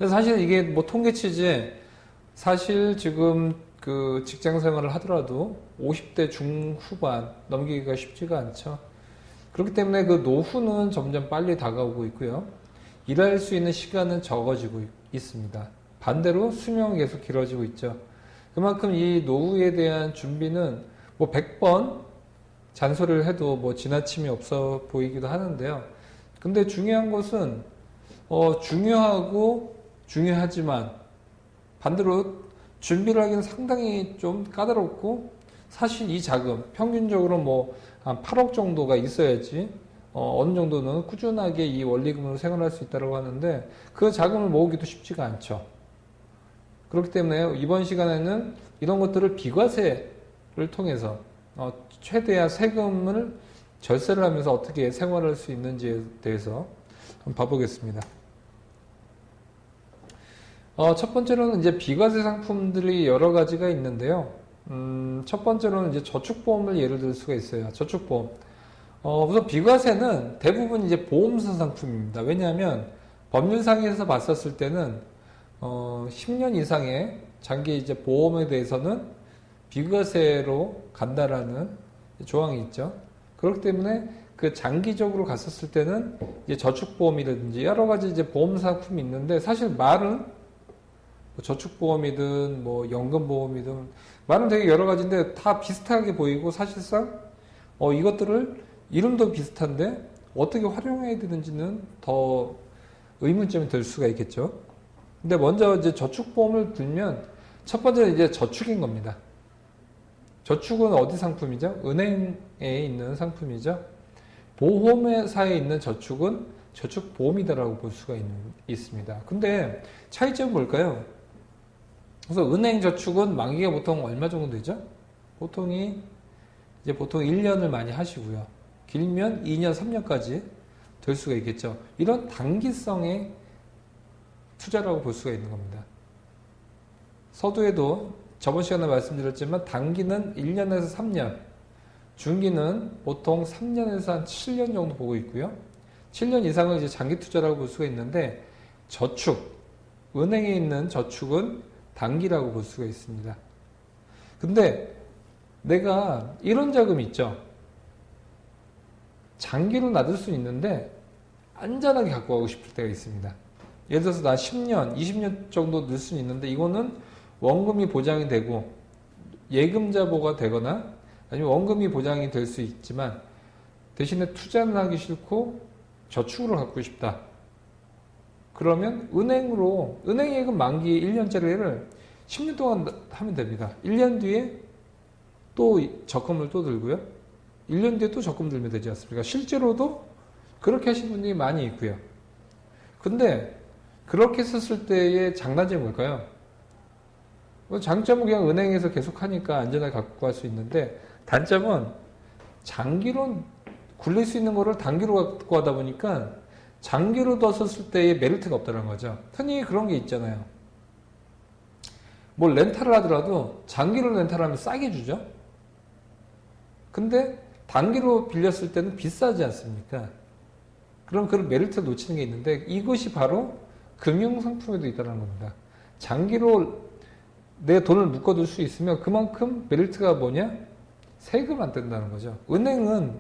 그래서 사실 이게 뭐 통계치지 사실 지금 그 직장 생활을 하더라도 50대 중후반 넘기기가 쉽지가 않죠. 그렇기 때문에 그 노후는 점점 빨리 다가오고 있고요. 일할 수 있는 시간은 적어지고 있습니다. 반대로 수명은 계속 길어지고 있죠. 그만큼 이 노후에 대한 준비는 뭐 100번 잔소리를 해도 뭐 지나침이 없어 보이기도 하는데요. 근데 중요한 것은 중요하고 중요하지만 반대로 준비를 하기는 상당히 좀 까다롭고 사실 이 자금 평균적으로 뭐 한 8억 정도가 있어야지 어느 정도는 꾸준하게 이 원리금으로 생활할 수 있다고 하는데 그 자금을 모으기도 쉽지가 않죠. 그렇기 때문에 이번 시간에는 이런 것들을 비과세를 통해서 최대한 세금을 절세를 하면서 어떻게 생활할 수 있는지에 대해서 한번 봐보겠습니다. 첫 번째로는 이제 비과세 상품들이 여러 가지가 있는데요. 첫 번째로는 이제 저축보험을 예를 들 수가 있어요. 저축보험. 우선 비과세는 대부분 이제 보험사 상품입니다. 왜냐하면 법률상에서 봤었을 때는 10년 이상의 장기 이제 보험에 대해서는 비과세로 간다라는 조항이 있죠. 그렇기 때문에 그 장기적으로 갔었을 때는 이제 저축보험이라든지 여러 가지 이제 보험 상품이 있는데 사실 말은 뭐 저축보험이든 뭐 연금보험이든 말은 되게 여러 가지인데 다 비슷하게 보이고 사실상 이것들을 이름도 비슷한데 어떻게 활용해야 되는지는 더 의문점이 될 수가 있겠죠. 근데 먼저 이제 저축보험을 들면 첫 번째는 이제 저축인 겁니다. 저축은 어디 상품이죠? 은행에 있는 상품이죠. 보험회사에 있는 저축은 저축보험이다라고 볼 수가 있습니다. 근데 차이점은 뭘까요? 그래서 은행 저축은 만기가 보통 얼마 정도 되죠? 보통 1년을 많이 하시고요. 길면 2년, 3년까지 될 수가 있겠죠. 이런 단기성의 투자라고 볼 수가 있는 겁니다. 서두에도 저번 시간에 말씀드렸지만 단기는 1년에서 3년, 중기는 보통 3년에서 한 7년 정도 보고 있고요. 7년 이상은 이제 장기 투자라고 볼 수가 있는데 저축, 은행에 있는 저축은 단기라고 볼 수가 있습니다. 근데 내가 이런 자금이 있죠. 장기로 놔둘 수 있는데 안전하게 갖고 가고 싶을 때가 있습니다. 예를 들어서 나 10년, 20년 정도 넣을 수는 있는데 이거는 원금이 보장이 되고 예금자보가 되거나 아니면 원금이 보장이 될 수 있지만 대신에 투자는 하기 싫고 저축으로 갖고 싶다. 그러면 은행 예금 만기 1년짜리를 10년 동안 하면 됩니다. 1년 뒤에 또 적금을 또 들고요. 1년 뒤에 또 적금 들면 되지 않습니까? 실제로도 그렇게 하시는 분들이 많이 있고요. 근데 그렇게 썼을 때의 장단점이 뭘까요? 장점은 그냥 은행에서 계속 하니까 안전하게 갖고 갈 수 있는데 단점은 장기로 굴릴 수 있는 거를 단기로 갖고 가다 보니까 장기로 뒀었을 때의 메리트가 없다는 거죠. 흔히 그런 게 있잖아요. 뭘 렌탈을 하더라도 장기로 렌탈하면 싸게 주죠. 근데 단기로 빌렸을 때는 비싸지 않습니까? 그럼 그런 메리트를 놓치는 게 있는데 이것이 바로 금융상품에도 있다는 겁니다. 장기로 내 돈을 묶어둘 수 있으면 그만큼 메리트가 뭐냐? 세금 안 뗀다는 거죠. 은행은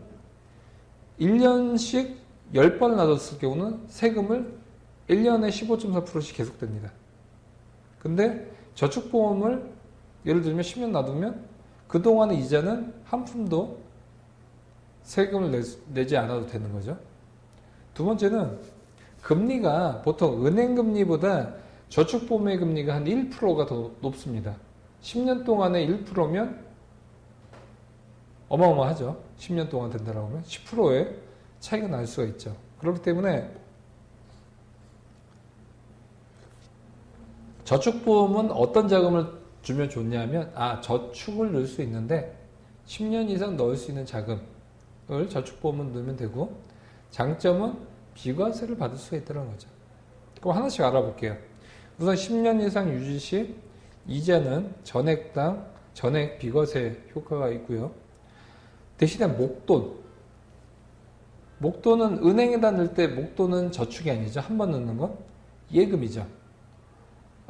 1년씩 10번을 놔뒀을 경우는 세금을 1년에 15.4%씩 계속됩니다. 근데 저축보험을 예를 들면 10년 놔두면 그동안의 이자는 한 푼도 세금을 내지 않아도 되는 거죠. 두 번째는 금리가 보통 은행 금리보다 저축보험의 금리가 한 1%가 더 높습니다. 10년 동안에 1%면 어마어마하죠. 10년 동안 된다고 하면 10%의 차이가 날 수가 있죠. 그렇기 때문에 저축보험은 어떤 자금을 주면 좋냐면 저축을 넣을 수 있는데 10년 이상 넣을 수 있는 자금을 저축보험은 넣으면 되고 장점은 비과세를 받을 수가 있다는 거죠. 그럼 하나씩 알아볼게요. 우선 10년 이상 유지 시 이자는 전액당 전액 비과세 효과가 있고요. 대신에 목돈은 은행에다 넣을 때 목돈은 저축이 아니죠. 한 번 넣는 건 예금이죠.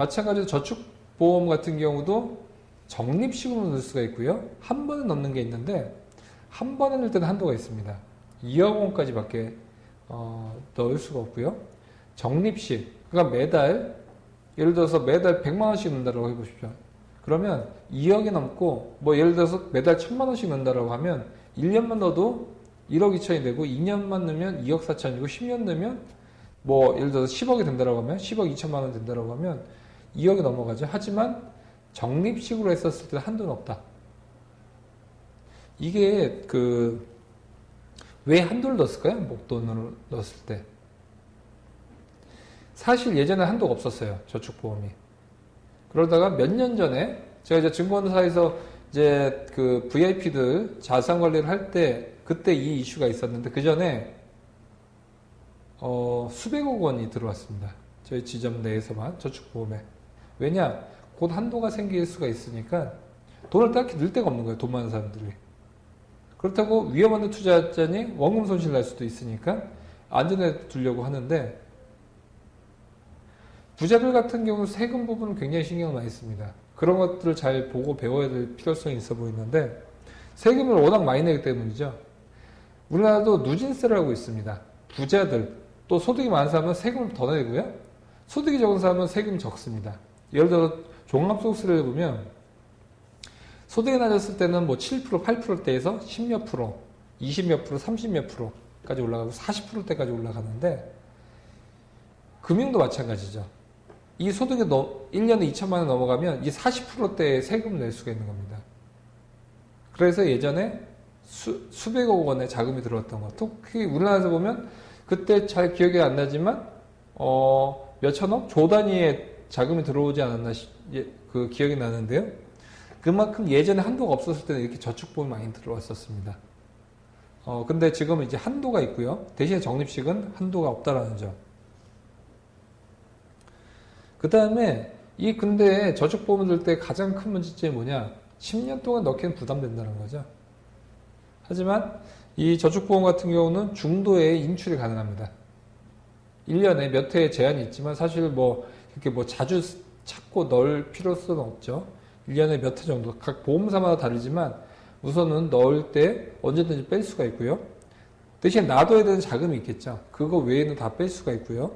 마찬가지로 저축보험 같은 경우도 적립식으로 넣을 수가 있고요. 한 번에 넣는 게 있는데 한 번에 넣을 때는 한도가 있습니다. 2억 원까지밖에 넣을 수가 없고요. 적립식, 그러니까 매달 예를 들어서 매달 100만 원씩 넣는다고 해보십시오. 그러면 2억이 넘고 뭐 예를 들어서 매달 1000만 원씩 넣는다고 하면 1년만 넣어도 1억 2천이 되고 2년만 넣으면 2억 4천이고 10년 넣으면 뭐 예를 들어서 10억이 된다고 하면 10억 2천만 원 된다고 하면 2억이 넘어가죠. 하지만 적립식으로 했었을 때 한도는 없다. 이게 왜 한도를 넣었을까요? 목돈으로 넣었을 때. 사실 예전에 한도가 없었어요. 저축보험이. 그러다가 몇 년 전에 제가 이제 증권사에서 이제 그 VIP들 자산 관리를 할 때 그때 이 이슈가 있었는데 그 전에 수백억 원이 들어왔습니다. 저희 지점 내에서만 저축보험에. 왜냐? 곧 한도가 생길 수가 있으니까 돈을 딱히 넣을 데가 없는 거예요. 돈 많은 사람들이. 그렇다고 위험한 데 투자했자니 원금 손실 날 수도 있으니까 안전에 두려고 하는데 부자들 같은 경우는 세금 부분은 굉장히 신경을 많이 씁니다. 그런 것들을 잘 보고 배워야 될 필요성이 있어 보이는데 세금을 워낙 많이 내기 때문이죠. 우리나라도 누진세를 하고 있습니다. 부자들 또 소득이 많은 사람은 세금을 더 내고요. 소득이 적은 사람은 세금이 적습니다. 예를 들어 종합소득세를 보면 소득이 낮았을 때는 뭐 7%, 8%대에서 10몇 프로, 20몇 프로, 30몇 프로까지 올라가고 40%대까지 올라가는데 금융도 마찬가지죠. 이 소득이 1년에 2천만 원 넘어가면 이 40%대의 세금을 낼 수가 있는 겁니다. 그래서 예전에 수백억 원의 자금이 들어왔던 것. 특히 우리나라에서 보면 그때 잘 기억이 안 나지만 몇천억? 조 단위의 자금이 들어오지 않았나 그 기억이 나는데요. 그만큼 예전에 한도가 없었을 때는 이렇게 저축보험이 많이 들어왔었습니다. 근데 지금은 이제 한도가 있고요. 대신에 적립식은 한도가 없다라는 점. 그 다음에 근데 저축보험을 들 때 가장 큰 문제점이 뭐냐? 10년 동안 넣기는 부담된다는 거죠. 하지만 이 저축보험 같은 경우는 중도에 인출이 가능합니다. 1년에 몇 회의 제한이 있지만 사실 이렇게 자주 찾고 넣을 필요성은 없죠. 1년에 몇 회 정도. 각 보험사마다 다르지만 우선은 넣을 때 언제든지 뺄 수가 있고요. 대신 놔둬야 되는 자금이 있겠죠. 그거 외에는 다 뺄 수가 있고요.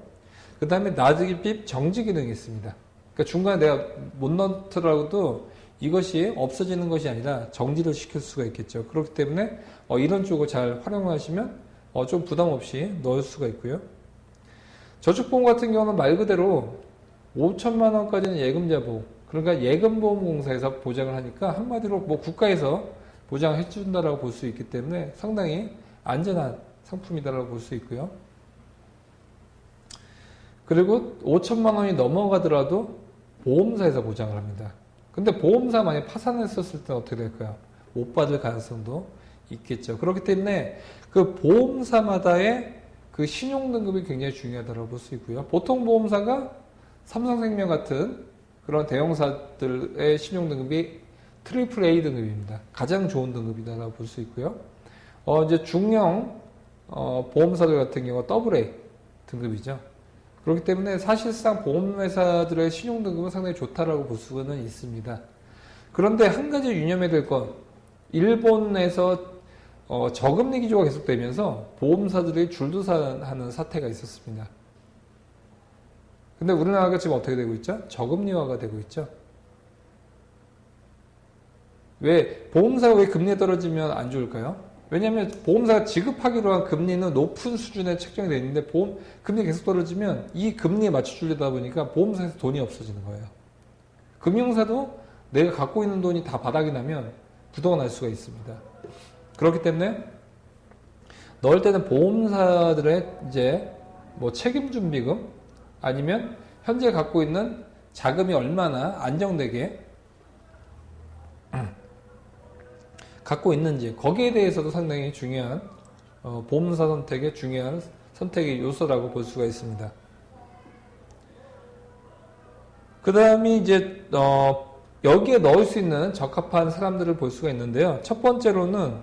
그 다음에 놔두기핍 정지 기능이 있습니다. 그러니까 중간에 내가 못 넣더라도 이것이 없어지는 것이 아니라 정지를 시킬 수가 있겠죠. 그렇기 때문에 이런 쪽을 잘 활용하시면 좀 부담 없이 넣을 수가 있고요. 저축보험 같은 경우는 말 그대로 5천만 원까지는 예금자 보험, 그러니까 예금보험공사에서 보장을 하니까 한마디로 국가에서 보장을 해준다라고 볼 수 있기 때문에 상당히 안전한 상품이다라고 볼 수 있고요. 그리고 5천만 원이 넘어가더라도 보험사에서 보장을 합니다. 근데 보험사 만약 파산했었을 때는 어떻게 될까요? 못 받을 가능성도 있겠죠. 그렇기 때문에 그 보험사마다의 그 신용등급이 굉장히 중요하다고 볼 수 있고요. 보통 보험사가 삼성생명 같은 그런 대형사들의 신용등급이 트리플 A 등급입니다. 가장 좋은 등급이다라고 볼 수 있고요. 이제 중형 보험사들 같은 경우가 더블 A 등급이죠. 그렇기 때문에 사실상 보험회사들의 신용등급은 상당히 좋다라고 볼 수는 있습니다. 그런데 한 가지 유념해야 될 건 일본에서 저금리 기조가 계속되면서 보험사들이 줄도산하는 사태가 있었습니다. 근데 우리나라가 지금 어떻게 되고 있죠? 저금리화가 되고 있죠. 보험사가 왜 금리가 떨어지면 안 좋을까요? 왜냐하면 보험사가 지급하기로 한 금리는 높은 수준에 책정이 되어 있는데 금리가 계속 떨어지면 이 금리에 맞춰주려다 보니까 보험사에서 돈이 없어지는 거예요. 금융사도 내가 갖고 있는 돈이 다 바닥이 나면 부도가 날 수가 있습니다. 그렇기 때문에 넣을 때는 보험사들의 이제 책임준비금 아니면 현재 갖고 있는 자금이 얼마나 안정되게 갖고 있는지 거기에 대해서도 상당히 중요한 보험사 선택의 중요한 선택의 요소라고 볼 수가 있습니다. 그 다음에 이제 여기에 넣을 수 있는 적합한 사람들을 볼 수가 있는데요. 첫 번째로는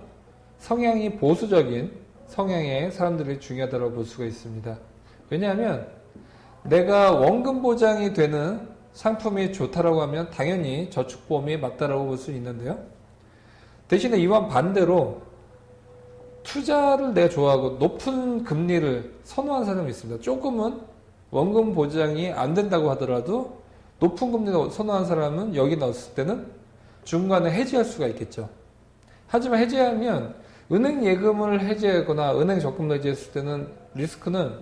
성향이 보수적인 성향의 사람들이 중요하다고 볼 수가 있습니다. 왜냐하면 내가 원금 보장이 되는 상품이 좋다라고 하면 당연히 저축보험이 맞다라고 볼 수 있는데요. 대신에 이와 반대로 투자를 내가 좋아하고 높은 금리를 선호하는 사람이 있습니다. 조금은 원금 보장이 안 된다고 하더라도 높은 금리를 선호하는 사람은 여기 넣었을 때는 중간에 해지할 수가 있겠죠. 하지만 해지하면 은행 예금을 해지하거나 은행 적금을 해지했을 때는 리스크는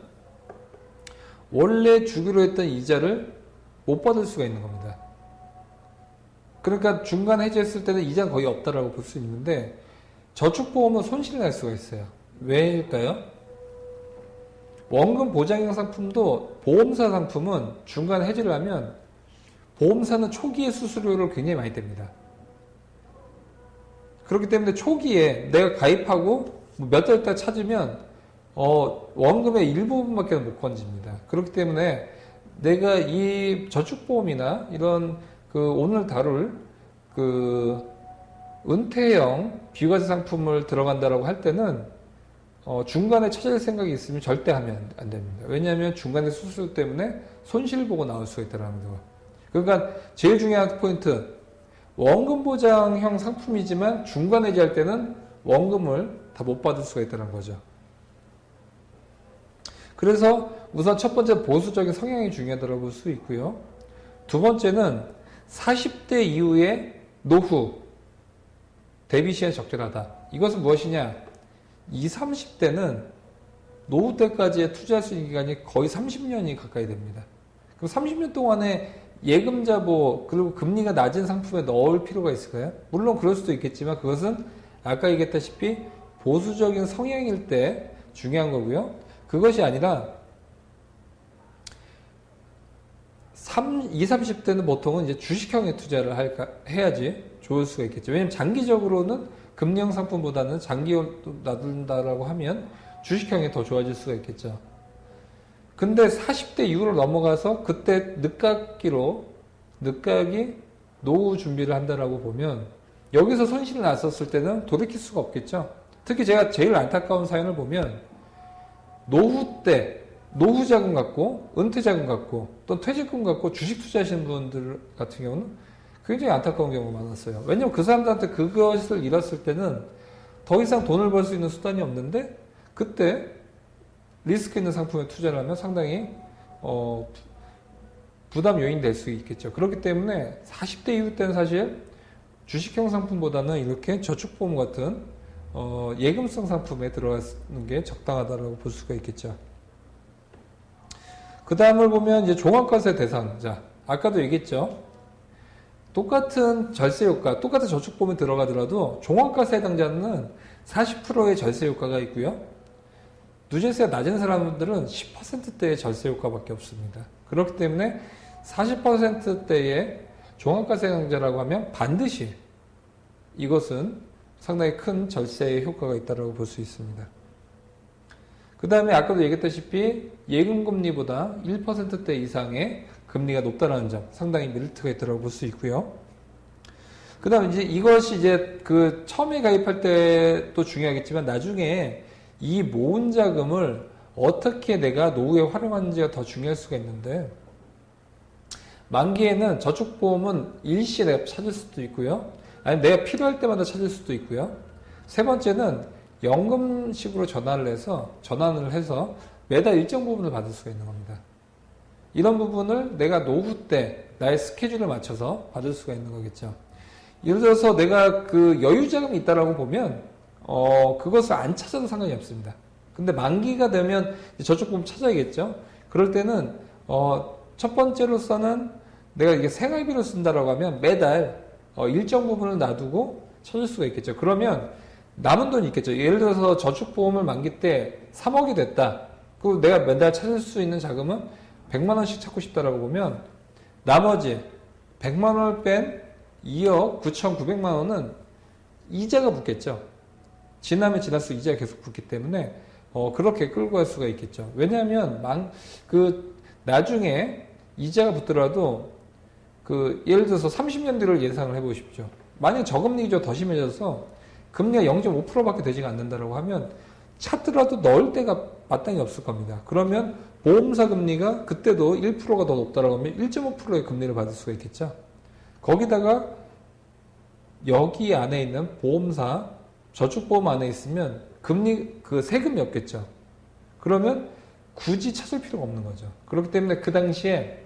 원래 주기로 했던 이자를 못 받을 수가 있는 겁니다. 그러니까 중간 해지했을 때는 이자는 거의 없다라고 볼 수 있는데 저축보험은 손실을 날 수가 있어요. 왜일까요? 원금 보장형 상품도 보험사 상품은 중간 해지를 하면 보험사는 초기에 수수료를 굉장히 많이 뗍니다. 그렇기 때문에 초기에 내가 가입하고 몇 달 있다 찾으면 원금의 일부분밖에 못 건집니다. 그렇기 때문에 내가 이 저축보험이나 이런 오늘 다룰 은퇴형 비과세 상품을 들어간다라고 할 때는 중간에 찾을 생각이 있으면 절대 하면 안 됩니다. 왜냐하면 중간에 수수료 때문에 손실 보고 나올 수가 있다는 거. 그러니까 제일 중요한 포인트, 원금 보장형 상품이지만 중간 해지할 때는 원금을 다 못 받을 수가 있다는 거죠. 그래서 우선 첫 번째 보수적인 성향이 중요하다고 볼 수 있고요. 두 번째는 40대 이후의 노후 대비 시에 적절하다. 이것은 무엇이냐? 20, 30대는 노후 때까지의 투자할 수 있는 기간이 거의 30년이 가까이 됩니다. 그럼 30년 동안에 예금자보 그리고 금리가 낮은 상품에 넣을 필요가 있을까요? 물론 그럴 수도 있겠지만 그것은 아까 얘기했다시피 보수적인 성향일 때 중요한 거고요. 그것이 아니라 20, 30대는 보통은 이제 주식형의 투자를 해야지 좋을 수가 있겠죠. 왜냐하면 장기적으로는 금리형 상품보다는 장기율도 놔둔다라고 하면 주식형이 더 좋아질 수가 있겠죠. 근데 40대 이후로 넘어가서 그때 늦깎이 노후 준비를 한다라고 보면 여기서 손실이 났었을 때는 돌이킬 수가 없겠죠. 특히 제가 제일 안타까운 사연을 보면 노후 때 노후 자금 갖고 은퇴 자금 갖고 또 퇴직금 갖고 주식 투자하시는 분들 같은 경우는 굉장히 안타까운 경우가 많았어요. 왜냐하면 그 사람들한테 그것을 잃었을 때는 더 이상 돈을 벌 수 있는 수단이 없는데 그때 리스크 있는 상품에 투자를 하면 상당히 부담 요인이 될 수 있겠죠. 그렇기 때문에 40대 이후 때는 사실 주식형 상품보다는 이렇게 저축보험 같은 예금성 상품에 들어가는 게 적당하다고 볼 수가 있겠죠. 그 다음을 보면 이제 종합과세 대상자. 아까도 얘기했죠. 똑같은 절세 효과, 똑같은 저축보험에 들어가더라도 종합과세 해당자는 40%의 절세 효과가 있고요. 누진세가 낮은 사람들은 10%대의 절세 효과밖에 없습니다. 그렇기 때문에 40%대의 종합과세 해당자라고 하면 반드시 이것은 상당히 큰 절세 효과가 있다고 볼 수 있습니다. 그 다음에 아까도 얘기했다시피 예금금리보다 1%대 이상의 금리가 높다는 점 상당히 메리트가 있다고 볼 수 있고요. 그 다음에 이제 이것이 이제 처음에 가입할 때도 중요하겠지만 나중에 이 모은 자금을 어떻게 내가 노후에 활용하는지가 더 중요할 수가 있는데 만기에는 저축보험은 일시에 찾을 수도 있고요. 아니면 내가 필요할 때마다 찾을 수도 있고요. 세 번째는 연금식으로 전환을 해서 매달 일정 부분을 받을 수가 있는 겁니다. 이런 부분을 내가 노후 때 나의 스케줄에 맞춰서 받을 수가 있는 거겠죠. 예를 들어서 내가 여유자금이 있다라고 보면 그것을 안 찾아도 상관이 없습니다. 근데 만기가 되면 저축보험 찾아야겠죠. 그럴 때는 첫 번째로서는 내가 이게 생활비로 쓴다라고 하면 매달 일정 부분을 놔두고 찾을 수가 있겠죠. 그러면 남은 돈이 있겠죠. 예를 들어서 저축보험을 만기 때 3억이 됐다. 그리고 내가 매달 찾을 수 있는 자금은 100만 원씩 찾고 싶다라고 보면 나머지 100만 원을 뺀 2억 9,900만 원은 이자가 붙겠죠. 지나면 지날수록 이자가 계속 붙기 때문에 그렇게 끌고 갈 수가 있겠죠. 왜냐하면 나중에 이자가 붙더라도 예를 들어서 30년 뒤를 예상을 해보십시오. 만약 저금리 기조가 더 심해져서 금리가 0.5%밖에 되지가 않는다라고 하면 찾더라도 넣을 데가 마땅히 없을 겁니다. 그러면 보험사 금리가 그때도 1%가 더 높다라고 하면 1.5%의 금리를 받을 수가 있겠죠. 거기다가 여기 안에 있는 보험사, 저축보험 안에 있으면 금리, 그 세금이 없겠죠. 그러면 굳이 찾을 필요가 없는 거죠. 그렇기 때문에 그 당시에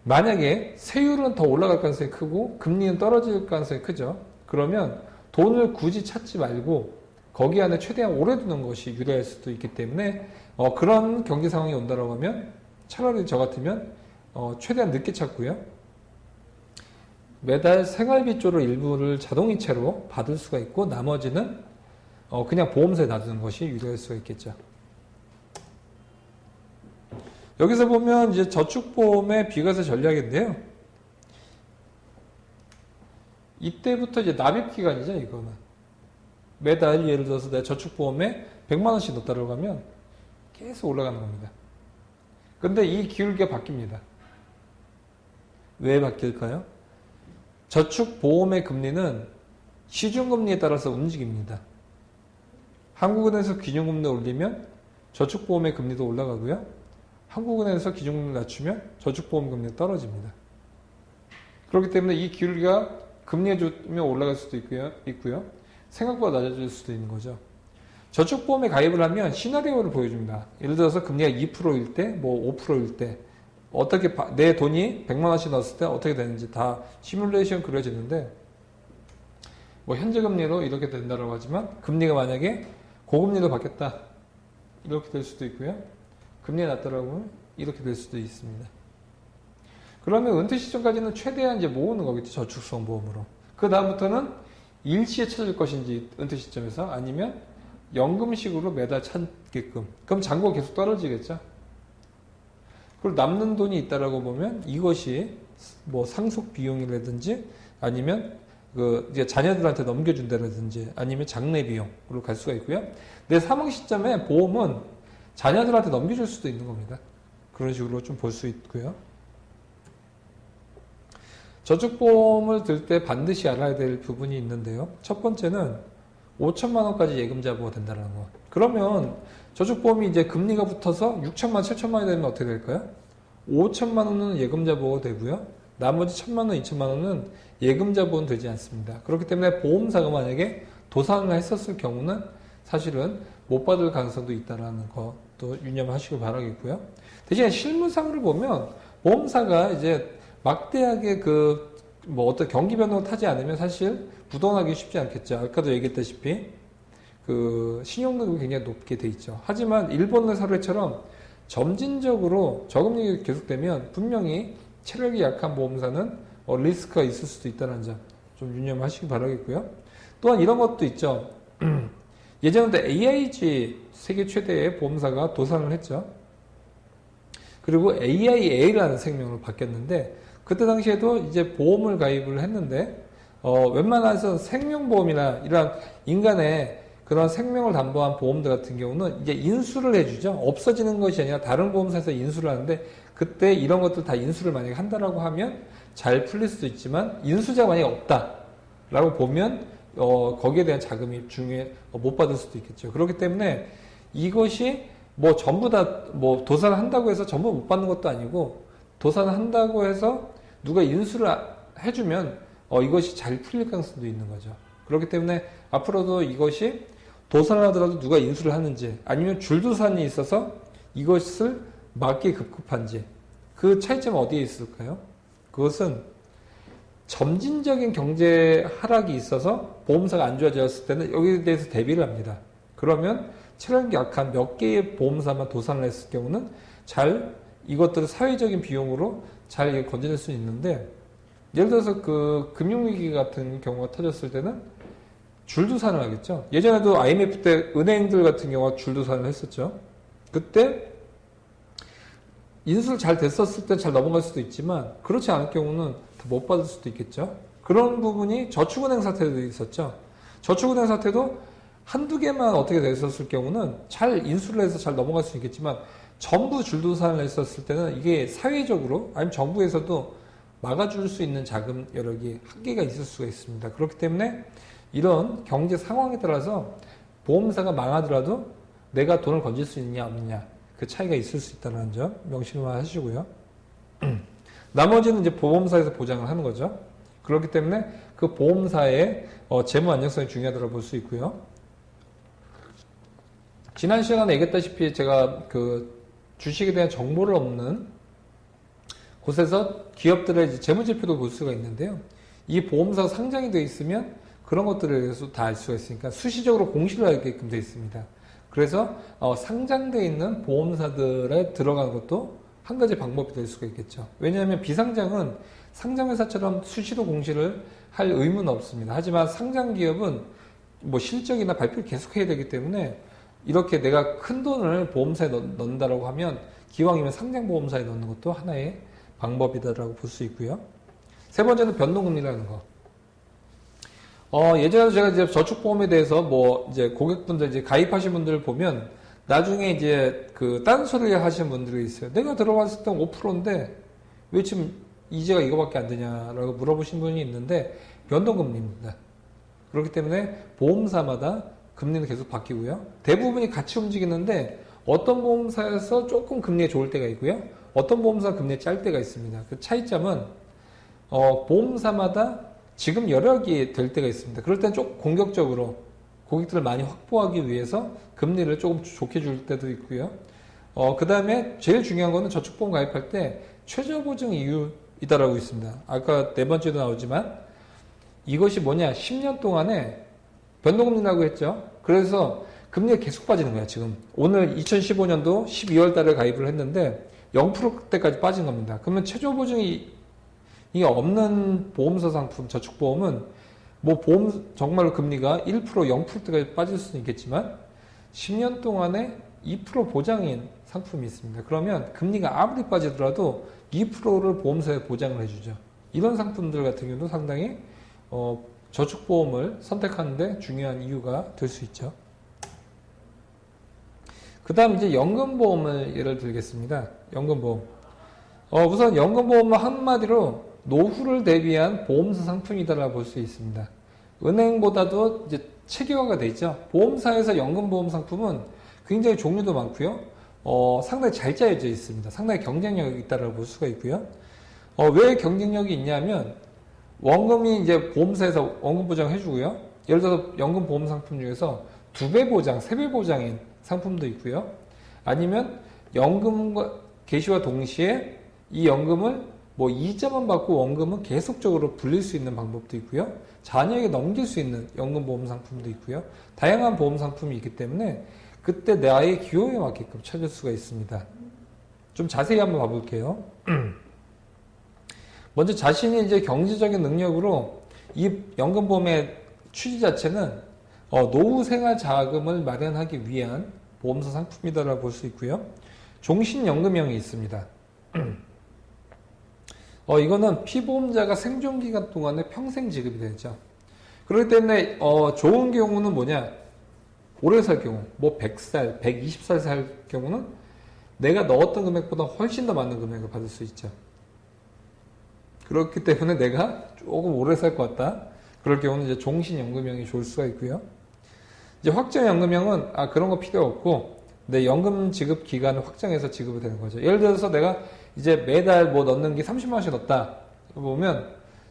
만약에 세율은 더 올라갈 가능성이 크고 금리는 떨어질 가능성이 크죠. 그러면 돈을 굳이 찾지 말고 거기 안에 최대한 오래 두는 것이 유리할 수도 있기 때문에 그런 경제 상황이 온다라고 하면 차라리 저 같으면 최대한 늦게 찾고요. 매달 생활비 쪽으로 일부를 자동이체로 받을 수가 있고 나머지는 그냥 보험사에 놔두는 것이 유리할 수가 있겠죠. 여기서 보면 이제 저축보험의 비과세 전략인데요. 이때부터 이제 납입 기간이죠, 이거는. 매달 예를 들어서 내 저축보험에 100만 원씩 넣었다고 하면 계속 올라가는 겁니다. 근데 이 기울기가 바뀝니다. 왜 바뀔까요? 저축보험의 금리는 시중금리에 따라서 움직입니다. 한국은행에서 기준금리 올리면 저축보험의 금리도 올라가고요. 한국은행에서 기준금리 낮추면 저축보험 금리가 떨어집니다. 그렇기 때문에 이 기울기가 금리가 좋으면 올라갈 수도 있고요. 생각보다 낮아질 수도 있는 거죠. 저축보험에 가입을 하면 시나리오를 보여줍니다. 예를 들어서 금리가 2%일 때, 뭐 5%일 때, 어떻게 내 돈이 100만 원씩 넣었을 때 어떻게 되는지 다 시뮬레이션 그려지는데, 뭐 현재 금리로 이렇게 된다고 하지만 금리가 만약에 고금리로 바뀌었다 이렇게 될 수도 있고요. 금리가 낮다라고 하면 이렇게 될 수도 있습니다. 그러면 은퇴 시점까지는 최대한 이제 모으는 거겠죠. 저축성 보험으로. 그 다음부터는 일시에 찾을 것인지 은퇴 시점에서 아니면 연금식으로 매달 찾게끔. 그럼 잔고가 계속 떨어지겠죠. 그리고 남는 돈이 있다라고 보면 이것이 뭐 상속 비용이라든지 아니면 그 이제 자녀들한테 넘겨준다라든지 아니면 장래 비용으로 갈 수가 있고요. 내 사망 시점에 보험은 자녀들한테 넘겨줄 수도 있는 겁니다. 그런 식으로 좀 볼 수 있고요. 저축보험을 들 때 반드시 알아야 될 부분이 있는데요. 첫 번째는 5천만 원까지 예금자보가 된다는 거. 그러면 저축보험이 이제 금리가 붙어서 6천만, 7천만 원이 되면 어떻게 될까요? 5천만 원은 예금자보가 되고요. 나머지 1천만 원, 2천만 원은 예금자보는 되지 않습니다. 그렇기 때문에 보험사가 만약에 도산을 했었을 경우는 사실은 못 받을 가능성도 있다는 것도 유념하시길 바라겠고요. 대신에 실무상으로 보면 보험사가 이제 막대하게 뭐 어떤 경기 변동을 타지 않으면 사실 부도나기 쉽지 않겠죠. 아까도 얘기했다시피 신용등급이 굉장히 높게 돼 있죠. 하지만 일본의 사례처럼 점진적으로 저금리가 계속되면 분명히 체력이 약한 보험사는 리스크가 있을 수도 있다는 점 좀 유념하시기 바라겠고요. 또한 이런 것도 있죠. 예전에 AIG 세계 최대의 보험사가 도산을 했죠. 그리고 AIA라는 생명으로 바뀌었는데 그때 당시에도 이제 보험을 가입을 했는데 웬만해서 생명보험이나 이런 인간의 그런 생명을 담보한 보험들 같은 경우는 이제 인수를 해주죠. 없어지는 것이 아니라 다른 보험사에서 인수를 하는데 그때 이런 것들 다 인수를 만약에 한다라고 하면 잘 풀릴 수도 있지만 인수자가 만약에 없다라고 보면 거기에 대한 자금이 중에 못 받을 수도 있겠죠. 그렇기 때문에 이것이 뭐 전부 다 뭐 도산을 한다고 해서 전부 못 받는 것도 아니고 도산을 한다고 해서 누가 인수를 해주면 이것이 잘 풀릴 가능성도 있는 거죠. 그렇기 때문에 앞으로도 이것이 도산을 하더라도 누가 인수를 하는지 아니면 줄도산이 있어서 이것을 막기 급급한지 그 차이점은 어디에 있을까요? 그것은 점진적인 경제 하락이 있어서 보험사가 안 좋아졌을 때는 여기에 대해서 대비를 합니다. 그러면 체력이 약한 몇 개의 보험사만 도산을 했을 경우는 잘 이것들을 사회적인 비용으로 잘 건져낼 수 있는데 예를 들어서 금융위기 같은 경우가 터졌을 때는 줄도산을 하겠죠. 예전에도 IMF 때 은행들 같은 경우가 줄도산을 했었죠. 그때 인수를 잘 됐었을 때 잘 넘어갈 수도 있지만 그렇지 않을 경우는 못 받을 수도 있겠죠. 그런 부분이 저축은행 사태도 있었죠. 저축은행 사태도 한두 개만 어떻게 됐었을 경우는 잘 인수를 해서 잘 넘어갈 수 있겠지만 전부 줄도산을 했었을 때는 이게 사회적으로 아니면 정부에서도 막아줄 수 있는 자금 여력이 한계가 있을 수가 있습니다. 그렇기 때문에 이런 경제 상황에 따라서 보험사가 망하더라도 내가 돈을 건질 수 있느냐 없느냐 그 차이가 있을 수 있다는 점 명심만 하시고요. 나머지는 이제 보험사에서 보장을 하는 거죠. 그렇기 때문에 그 보험사의 재무 안정성이 중요하다고 볼 수 있고요. 지난 시간에 얘기했다시피 제가 그 주식에 대한 정보를 없는 곳에서 기업들의 이제 재무제표도 볼 수가 있는데요. 이 보험사가 상장이 되어 있으면 그런 것들에 대해서 다 알 수가 있으니까 수시적으로 공시를 하게끔 되어 있습니다. 그래서 상장되어 있는 보험사들에 들어가는 것도 한 가지 방법이 될 수가 있겠죠. 왜냐하면 비상장은 상장회사처럼 수시로 공시를 할 의무는 없습니다. 하지만 상장기업은 뭐 실적이나 발표를 계속해야 되기 때문에 이렇게 내가 큰 돈을 보험사에 넣는다라고 하면 기왕이면 상장보험사에 넣는 것도 하나의 방법이다라고 볼 수 있고요. 세 번째는 변동금리라는 거. 예전에 제가 이제 저축보험에 대해서 뭐 이제 고객분들 이제 가입하신 분들 보면 나중에 이제 그 딴소리 하시는 분들이 있어요. 내가 들어갔을 때 5%인데 왜 지금 이자가 이거밖에 안 되냐라고 물어보신 분이 있는데 변동금리입니다. 그렇기 때문에 보험사마다 금리는 계속 바뀌고요. 대부분이 같이 움직이는데 어떤 보험사에서 조금 금리가 좋을 때가 있고요. 어떤 보험사 금리가 짤 때가 있습니다. 그 차이점은 보험사마다 지금 여력이 될 때가 있습니다. 그럴 땐 조금 공격적으로 고객들을 많이 확보하기 위해서 금리를 조금 좋게 줄 때도 있고요. 그 다음에 제일 중요한 거는 저축보험 가입할 때 최저보증 이유이다라고 있습니다. 아까 네 번째도 나오지만 이것이 뭐냐? 10년 동안에 변동금리라고 했죠. 그래서 금리가 계속 빠지는 거야, 지금. 오늘 2015년도 12월 달에 가입을 했는데 0%대까지 빠진 겁니다. 그러면 최저보증이 없는 보험사 상품, 저축보험은 뭐 보험 정말로 금리가 1%, 0%대까지 빠질 수는 있겠지만 10년 동안에 2% 보장인 상품이 있습니다. 그러면 금리가 아무리 빠지더라도 2%를 보험사에 보장을 해주죠. 이런 상품들 같은 경우도 상당히 저축보험을 선택하는데 중요한 이유가 될 수 있죠. 그 다음 이제 연금보험을 예를 들겠습니다. 연금보험. 우선 연금보험은 한마디로 노후를 대비한 보험사 상품이다라고 볼 수 있습니다. 은행보다도 이제 체계화가 되어 있죠. 보험사에서 연금보험 상품은 굉장히 종류도 많고요. 상당히 잘 짜여져 있습니다. 상당히 경쟁력이 있다라고 볼 수가 있고요. 왜 경쟁력이 있냐면 원금이 이제 보험사에서 원금 보장을 해주고요. 예를 들어서 연금 보험 상품 중에서 2배 보장, 3배 보장인 상품도 있고요. 아니면 연금과 개시와 동시에 이 연금을 뭐 이자만 받고 원금은 계속적으로 불릴 수 있는 방법도 있고요. 자녀에게 넘길 수 있는 연금 보험 상품도 있고요. 다양한 보험 상품이 있기 때문에 그때 나의 기호에 맞게끔 찾을 수가 있습니다. 좀 자세히 한번 봐볼게요. 먼저 자신이 이제 경제적인 능력으로 이 연금보험의 취지 자체는 노후 생활 자금을 마련하기 위한 보험사 상품이다라고 볼 수 있고요. 종신연금형이 있습니다. 이거는 피보험자가 생존기간 동안에 평생 지급이 되죠. 그렇기 때문에 좋은 경우는 뭐냐? 오래 살 경우, 뭐 100살, 120살 살 경우는 내가 넣었던 금액보다 훨씬 더 많은 금액을 받을 수 있죠. 그렇기 때문에 내가 조금 오래 살 것 같다. 그럴 경우는 이제 종신연금형이 좋을 수가 있고요. 이제 확정연금형은 그런 거 필요 없고 내 연금 지급 기간을 확정해서 지급이 되는 거죠. 예를 들어서 내가 이제 매달 뭐 넣는 게 30만 원씩 넣었다. 보면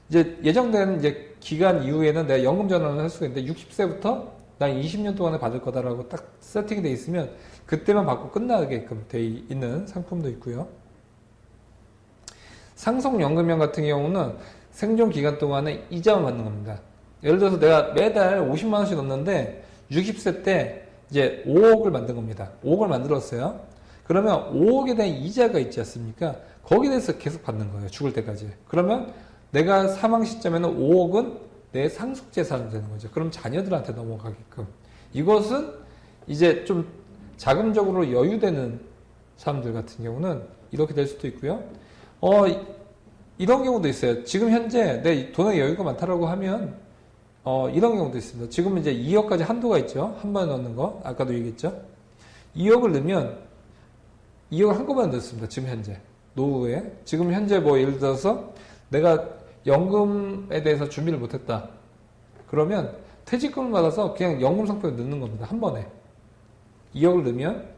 이제 예정된 이제 기간 이후에는 내가 연금 전환을 할 수가 있는데 60세부터 난 20년 동안에 받을 거다라고 딱 세팅이 돼 있으면 그때만 받고 끝나게끔 돼 있는 상품도 있고요. 상속연금형 같은 경우는 생존 기간 동안에 이자만 받는 겁니다. 예를 들어서 내가 매달 50만 원씩 넣는데 60세 때 이제 5억을 만든 겁니다. 5억을 만들었어요. 그러면 5억에 대한 이자가 있지 않습니까? 거기에 대해서 계속 받는 거예요. 죽을 때까지. 그러면 내가 사망 시점에는 5억은 내 상속 재산이 되는 거죠. 그럼 자녀들한테 넘어가게끔. 이것은 이제 좀 자금적으로 여유되는 사람들 같은 경우는 이렇게 될 수도 있고요. 이런 경우도 있어요. 지금 현재 내 돈에 여유가 많다라고 하면 이런 경우도 있습니다. 지금 이제 2억까지 한도가 있죠. 한 번에 넣는 거. 아까도 얘기했죠. 2억을 넣으면 2억을 한꺼번에 넣습니다. 지금 현재. 노후에. 지금 현재 뭐 예를 들어서 내가 연금에 대해서 준비를 못했다. 그러면 퇴직금을 받아서 그냥 연금 상품에 넣는 겁니다. 한 번에. 2억을 넣으면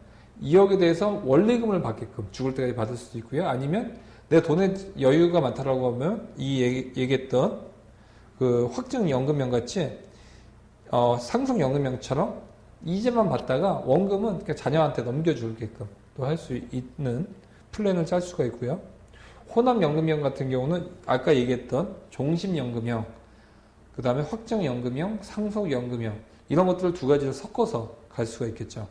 2억에 대해서 원리금을 받게끔 죽을 때까지 받을 수도 있고요. 아니면 내 돈에 여유가 많다라고 하면 이 얘기했던 그 확정연금형 같이 상속연금형처럼 이자만 받다가 원금은 그냥 자녀한테 넘겨주게끔 또 할 수 있는 플랜을 짤 수가 있고요. 혼합연금형 같은 경우는 아까 얘기했던 종심연금형, 그 다음에 확정연금형, 상속연금형 이런 것들을 두 가지를 섞어서 갈 수가 있겠죠.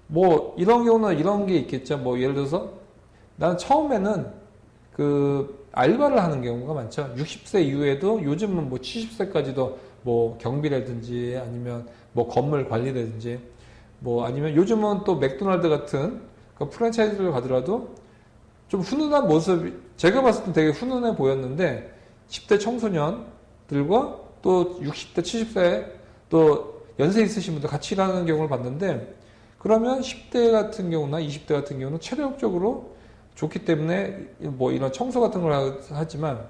뭐 이런 경우는 이런 게 있겠죠. 뭐 예를 들어서 나는 처음에는 그 알바를 하는 경우가 많죠. 60세 이후에도 요즘은 뭐 70세까지도 뭐 경비라든지 아니면 뭐 건물 관리라든지 뭐 아니면 요즘은 또 맥도날드 같은 그 프랜차이즈를 가더라도 좀 훈훈한 모습이 제가 봤을 때 되게 훈훈해 보였는데 10대 청소년들과 또 60대 70세 또 연세 있으신 분들 같이 일하는 경우를 봤는데 그러면 10대 같은 경우나 20대 같은 경우는 체력적으로 좋기 때문에 뭐 이런 청소 같은 걸 하지만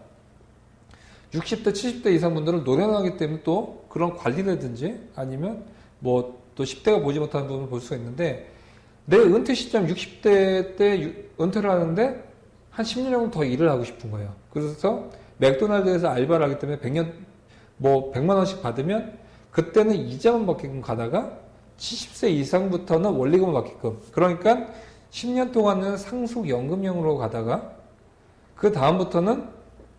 60대, 70대 이상 분들은 노련하기 때문에 또 그런 관리라든지 아니면 뭐 또 10대가 보지 못하는 부분을 볼 수가 있는데 내 은퇴 시점 60대 때 은퇴를 하는데 한 10년 정도 더 일을 하고 싶은 거예요. 그래서 맥도날드에서 알바를 하기 때문에 100년, 뭐 100만 원씩 받으면 그때는 이자만 받게끔 가다가 70세 이상부터는 원리금을 받게끔. 그러니까 10년 동안은 상속연금형으로 가다가 그 다음부터는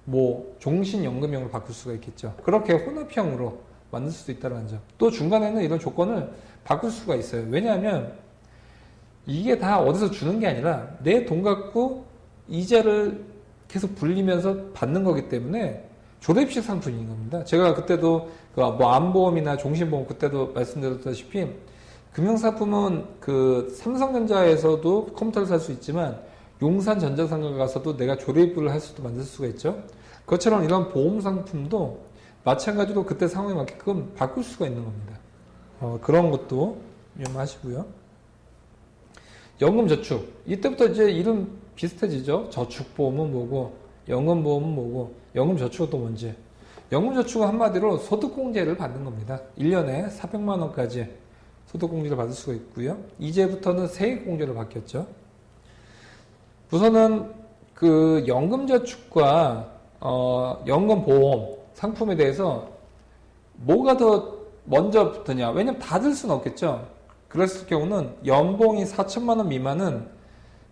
뭐 종신연금형으로 바꿀 수가 있겠죠. 그렇게 혼합형으로 만들 수도 있다는 점. 또 중간에는 이런 조건을 바꿀 수가 있어요. 왜냐하면 이게 다 어디서 주는 게 아니라 내 돈 갖고 이자를 계속 불리면서 받는 거기 때문에 조립식 상품인 겁니다. 제가 그때도 그 뭐 암보험이나 종신보험 그때도 말씀드렸다시피 금융상품은 그 삼성전자에서도 컴퓨터를 살 수 있지만 용산전자상가 가서도 내가 조립을 할 수도 만들 수가 있죠. 그것처럼 이런 보험상품도 마찬가지로 그때 상황에 맞게끔 바꿀 수가 있는 겁니다. 그런 것도 유념하시고요. 연금저축. 이때부터 이제 이름 비슷해지죠. 저축보험은 뭐고 연금보험은 뭐고 연금저축은 또 뭔지. 연금저축은 한마디로 소득공제를 받는 겁니다. 1년에 400만 원까지 소득공제를 받을 수가 있고요. 이제부터는 세액공제로 바뀌었죠. 우선은 그 연금저축과 연금보험 상품에 대해서 뭐가 더 먼저 붙느냐. 왜냐면 다 들 수는 없겠죠. 그랬을 경우는 연봉이 4천만 원 미만은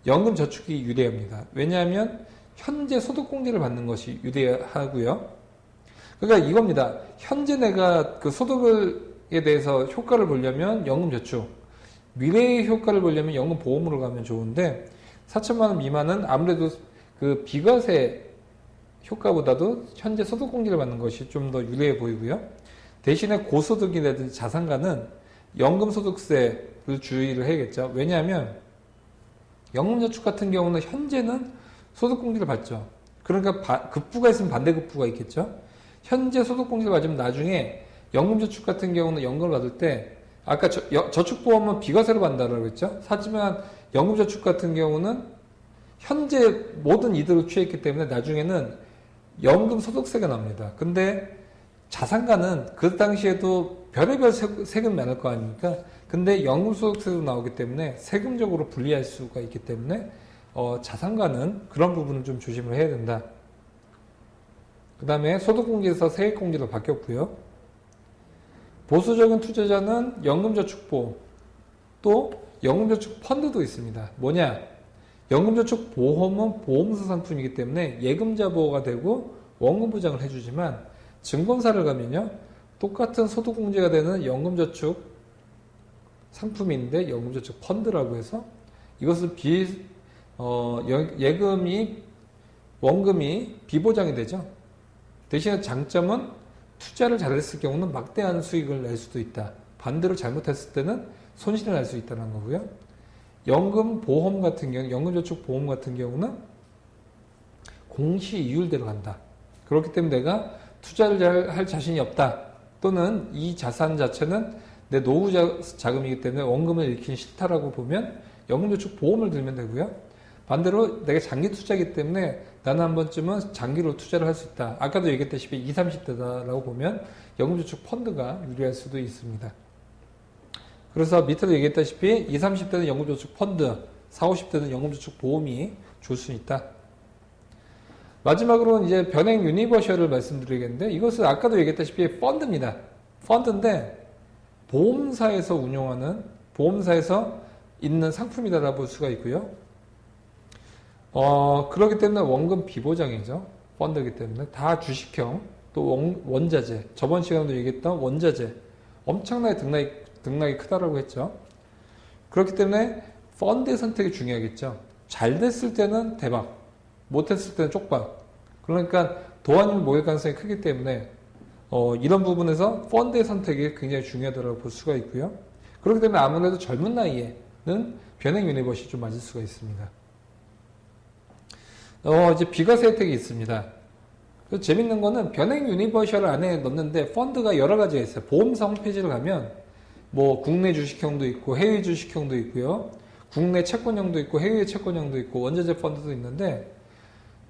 연금저축이 유리합니다. 왜냐하면 현재 소득공제를 받는 것이 유리하고요. 그러니까 이겁니다. 현재 내가 그 소득에 대해서 효과를 보려면 연금저축, 미래의 효과를 보려면 연금보험으로 가면 좋은데 4천만 원 미만은 아무래도 그 비과세 효과보다도 현재 소득공제를 받는 것이 좀 더 유리해 보이고요. 대신에 고소득이라든지 자산가는 연금소득세를 주의를 해야겠죠. 왜냐하면 연금저축 같은 경우는 현재는 소득공제를 받죠. 그러니까 급부가 있으면 반대급부가 있겠죠. 현재 소득공제를 받으면 나중에 연금저축 같은 경우는 연금을 받을 때 아까 저축보험은 비과세로 받는다고 했죠. 하지만 연금저축 같은 경우는 현재 모든 이득을 취했기 때문에 나중에는 연금소득세가 납니다. 근데 자산가는 그 당시에도 별의별 세금이 많을 거 아닙니까? 근데 연금소득세도 나오기 때문에 세금적으로 불리할 수가 있기 때문에 자산가는 그런 부분을 좀 조심을 해야 된다. 그 다음에 소득공제에서 세액공제로 바뀌었고요. 보수적인 투자자는 연금저축보험, 또 연금저축 펀드도 있습니다. 뭐냐? 연금저축 보험은 보험사 상품이기 때문에 예금자 보호가 되고 원금 보장을 해주지만 증권사를 가면요. 똑같은 소득공제가 되는 연금저축 상품인데 연금저축 펀드라고 해서 이것은 예금이 원금이 비보장이 되죠. 대신에 장점은 투자를 잘했을 경우는 막대한 수익을 낼 수도 있다. 반대로 잘못했을 때는 손실을 날 수 있다는 거고요. 연금보험 같은 경우, 연금저축보험 같은 경우는 공시이율대로 간다. 그렇기 때문에 내가 투자를 잘 할 자신이 없다. 또는 이 자산 자체는 내 노후 자금이기 때문에 원금을 잃기는 싫다라고 보면 연금저축보험을 들면 되고요. 반대로 내가 장기 투자이기 때문에 나는 한 번쯤은 장기로 투자를 할 수 있다. 아까도 얘기했다시피 20, 30대다라고 보면 연금저축 펀드가 유리할 수도 있습니다. 그래서 밑에도 얘기했다시피 20, 30대는 연금저축 펀드, 40, 50대는 연금저축 보험이 줄 수 있다. 마지막으로 이제 변액 유니버셜을 말씀드리겠는데 이것은 아까도 얘기했다시피 펀드입니다. 펀드인데 보험사에서 운용하는 보험사에서 있는 상품이다라고 볼 수가 있고요. 그렇기 때문에 원금 비보장이죠. 펀드이기 때문에 다 주식형 또 원자재 저번 시간에도 얘기했던 원자재 엄청나게 등락이 크다라고 했죠. 그렇기 때문에 펀드의 선택이 중요하겠죠. 잘 됐을 때는 대박, 못했을 때는 쪽박. 그러니까 도안이면 모일 가능성이 크기 때문에 이런 부분에서 펀드의 선택이 굉장히 중요하다고 볼 수가 있고요. 그렇기 때문에 아무래도 젊은 나이에는 변액 유니버시 좀 맞을 수가 있습니다. 이제 비과세 혜택이 있습니다. 재밌는 거는 변액 유니버셜 안에 넣는데 펀드가 여러 가지가 있어요. 보험사 홈페이지를 가면 뭐 국내 주식형도 있고 해외 주식형도 있고요. 국내 채권형도 있고 해외 채권형도 있고 원자재 펀드도 있는데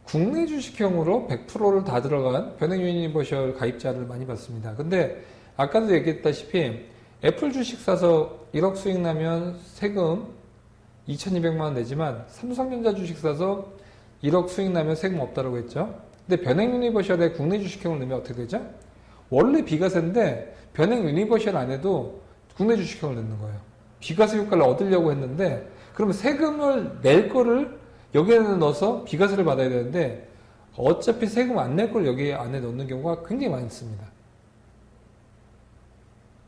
국내 주식형으로 100%를 다 들어간 변액 유니버셜 가입자를 많이 봤습니다. 근데 아까도 얘기했다시피 애플 주식 사서 1억 수익 나면 세금 2,200만 원 내지만 삼성전자 주식 사서 1억 수익 나면 세금 없다라고 했죠. 근데 변액 유니버셜에 국내 주식형을 넣으면 어떻게 되죠? 원래 비과세인데 변액 유니버셜 안에도 국내 주식형을 넣는 거예요. 비과세 효과를 얻으려고 했는데 그러면 세금을 낼 거를 여기에는 넣어서 비과세를 받아야 되는데 어차피 세금 안 낼 걸 여기 안에 넣는 경우가 굉장히 많이 있습니다.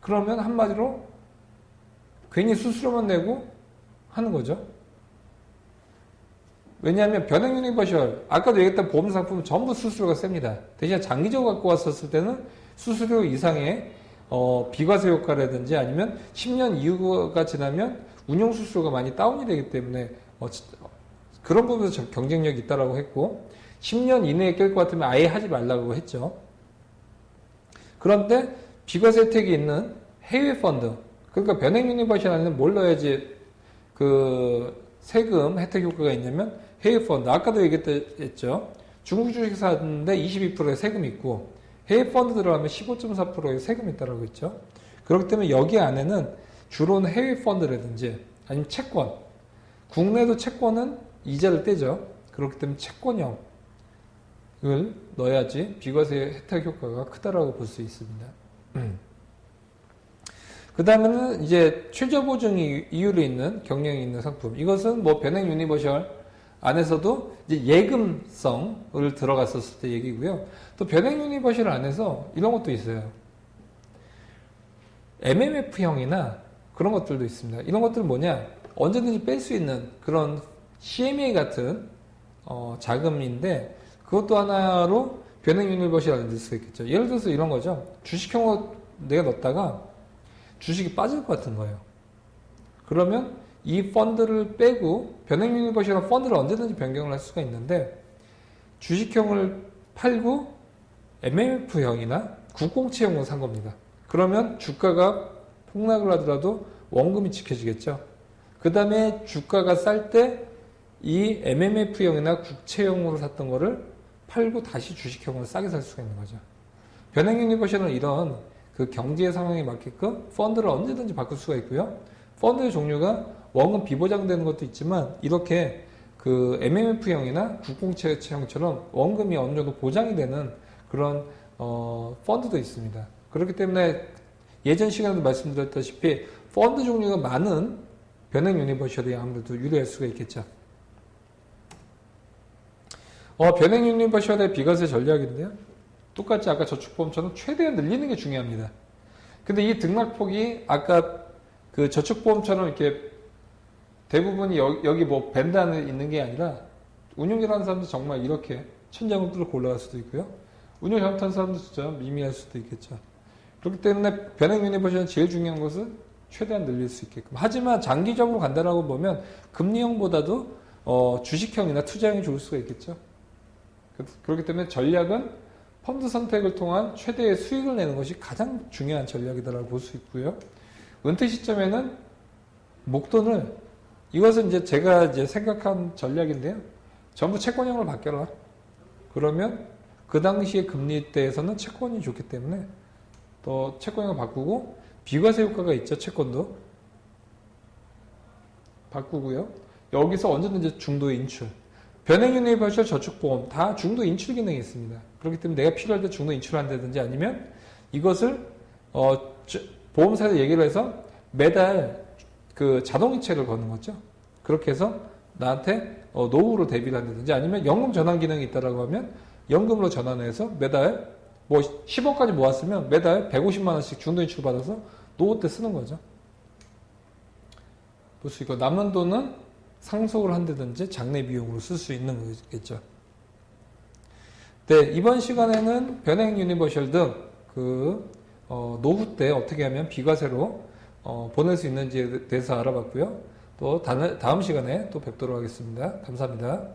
그러면 한마디로 괜히 수수료만 내고 하는 거죠. 왜냐하면 변액 유니버셜 아까도 얘기했던 보험 상품은 전부 수수료가 셉니다. 대신 장기적으로 갖고 왔었을 때는 수수료 이상의 비과세 효과라든지 아니면 10년 이후가 지나면 운용 수수료가 많이 다운이 되기 때문에 그런 부분에서 경쟁력이 있다라고 했고 10년 이내에 깰 것 같으면 아예 하지 말라고 했죠. 그런데 비과세 혜택이 있는 해외 펀드 그러니까 변액 유니버셜 안에는 뭘 넣어야지 그 세금 혜택 효과가 있냐면 해외 펀드 아까도 얘기했죠. 중국 주식 샀는데 22%의 세금이 있고 해외 펀드 들어가면 15.4%의 세금이 있다라고 했죠. 그렇기 때문에 여기 안에는 주로는 해외 펀드라든지 아니면 채권 국내도 채권은 이자를 떼죠. 그렇기 때문에 채권형을 넣어야지 비과세 혜택 효과가 크다라고 볼 수 있습니다. 그 다음에는 이제 최저 보증 이율이 있는 경영이 있는 상품. 이것은 뭐 변액 유니버셜 안에서도 이제 예금성을 들어갔었을 때 얘기고요. 또 변액 유니버셜 안에서 이런 것도 있어요. MMF형이나 그런 것들도 있습니다. 이런 것들은 뭐냐? 언제든지 뺄 수 있는 그런 CMA 같은 자금인데 그것도 하나로 변액 유니버셜 안에 넣을 수가 있겠죠. 예를 들어서 이런 거죠. 주식형으로 내가 넣었다가 주식이 빠질 것 같은 거예요. 그러면 이 펀드를 빼고 변액 유니버셜 펀드를 언제든지 변경을 할 수가 있는데 주식형을 팔고 MMF형이나 국공채형으로 산 겁니다. 그러면 주가가 폭락을 하더라도 원금이 지켜지겠죠. 그 다음에 주가가 쌀 때 이 MMF형이나 국채형으로 샀던 거를 팔고 다시 주식형으로 싸게 살 수가 있는 거죠. 변액 유니버셜은 이런 그 경제 상황에 맞게끔 펀드를 언제든지 바꿀 수가 있고요. 펀드의 종류가 원금 비보장되는 것도 있지만 이렇게 그 MMF형이나 국공채형처럼 원금이 어느 정도 보장이 되는 그런 펀드도 있습니다. 그렇기 때문에 예전 시간에도 말씀드렸다시피 펀드 종류가 많은 변액 유니버셜이 아무래도 유리할 수가 있겠죠. 변액 유니버셜의 비과세 전략인데요. 똑같이 아까 저축보험처럼 최대한 늘리는 게 중요합니다. 근데 이 등락폭이 아까 그 저축보험처럼 이렇게 대부분이 여기 뭐 밴드 안에 있는 게 아니라 운용을 하는 사람들 정말 이렇게 천장을 뚫고 올라갈 수도 있고요. 운용 잘못하는 사람도 진짜 미미할 수도 있겠죠. 그렇기 때문에 변액 유니버셜은 제일 중요한 것은 최대한 늘릴 수 있게끔. 하지만 장기적으로 간다라고 보면 금리형보다도 주식형이나 투자형이 좋을 수가 있겠죠. 그렇기 때문에 전략은 펀드 선택을 통한 최대의 수익을 내는 것이 가장 중요한 전략이다라고 볼 수 있고요. 은퇴 시점에는 목돈을 이것은 이제 제가 이제 생각한 전략인데요. 전부 채권형으로 바뀌어라. 그러면 그 당시의 금리 때에서는 채권이 좋기 때문에 또 채권형을 바꾸고 비과세 효과가 있죠. 채권도. 바꾸고요. 여기서 언제든지 중도 인출. 변행 유니버셜 저축보험 다 중도 인출 기능이 있습니다. 그렇기 때문에 내가 필요할 때 중도 인출한다든지 아니면 이것을 보험사에 얘기를 해서 매달 그 자동이체를 거는 거죠. 그렇게 해서 나한테 노후로 대비를 한다든지 아니면 연금 전환 기능이 있다라고 하면 연금으로 전환해서 매달 뭐 10억까지 모았으면 매달 150만 원씩 중도 인출 받아서 노후 때 쓰는 거죠. 볼 수 있고 남는 돈은 상속을 한다든지 장래 비용으로 쓸 수 있는 거겠죠. 네, 이번 시간에는 변행 유니버셜 등 노후 때 어떻게 하면 비과세로 보낼 수 있는지에 대해서 알아봤고요. 또 다음 시간에 또 뵙도록 하겠습니다. 감사합니다.